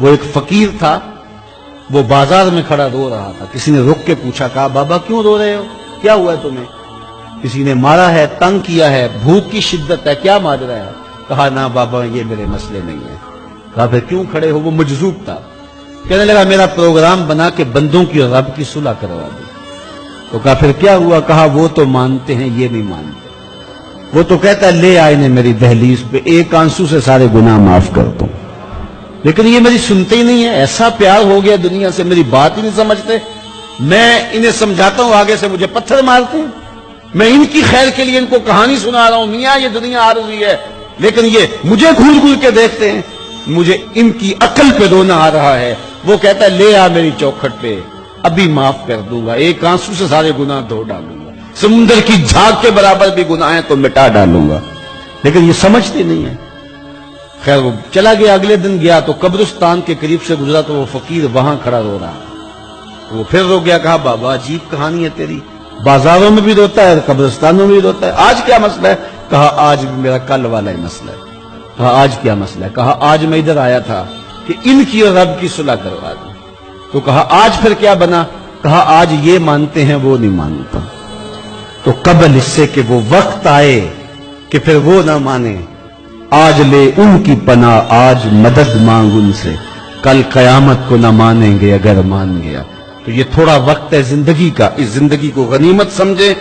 وہ ایک فقیر تھا، وہ بازار میں کھڑا رو رہا تھا. کسی نے رک کے پوچھا، کہا بابا کیوں رو رہے ہو، کیا ہوا ہے تمہیں؟ کسی نے مارا ہے، تنگ کیا ہے، بھوک کی شدت ہے، کیا ماجرا ہے؟ کہا نہ بابا یہ میرے مسئلے نہیں ہیں. کہا پھر کیوں کھڑے ہو؟ وہ مجذوب تھا. کہنے لگا میرا پروگرام بنا کہ بندوں کی اور رب کی صلح کروا دو. تو کہا پھر کیا ہوا؟ کہا وہ تو مانتے ہیں، یہ نہیں مانتے. وہ تو کہتا ہے لے آئے نے میری دہلیز پہ، ایک آنسو سے سارے گناہ معاف کر دوں، لیکن یہ میری سنتے ہی نہیں ہے. ایسا پیار ہو گیا دنیا سے، میری بات ہی نہیں سمجھتے. میں انہیں سمجھاتا ہوں، آگے سے مجھے پتھر مارتے ہیں. میں ان کی خیر کے لیے ان کو کہانی سنا رہا ہوں، میاں یہ دنیا عارضی ہے، لیکن یہ مجھے گھول گھول کے دیکھتے ہیں. مجھے ان کی عقل پہ رونا آ رہا ہے. وہ کہتا ہے لے آ میری چوکھٹ پہ، ابھی معاف کر دوں گا، ایک آنسو سے سارے گناہ دھو ڈالوں گا، سمندر کی جھاگ کے برابر بھی گناہ ہیں تو مٹا ڈالوں گا. لیکن یہ سمجھتے نہیں ہیں. خیر وہ چلا گیا. اگلے دن گیا تو قبرستان کے قریب سے گزرا تو وہ فقیر وہاں کھڑا رو رہا. وہ پھر رو گیا. کہا بابا عجیب کہانی ہے تیری، بازاروں میں بھی روتا ہے، قبرستانوں میں بھی روتا ہے، آج کیا مسئلہ ہے؟ کہا آج بھی میرا کل والا ہی مسئلہ ہے. کہا آج کیا مسئلہ ہے؟ کہا آج میں ادھر آیا تھا کہ ان کی اور رب کی صلح کروا دوں. تو کہا آج پھر کیا بنا؟ کہا آج یہ مانتے ہیں، وہ نہیں مانتا. تو قبل اس سے کہ وہ وقت آئے کہ پھر وہ نہ مانے، آج لے ان کی پناہ، آج مدد مانگ ان سے، کل قیامت کو نہ مانیں گے اگر مان گیا. تو یہ تھوڑا وقت ہے زندگی کا، اس زندگی کو غنیمت سمجھیں.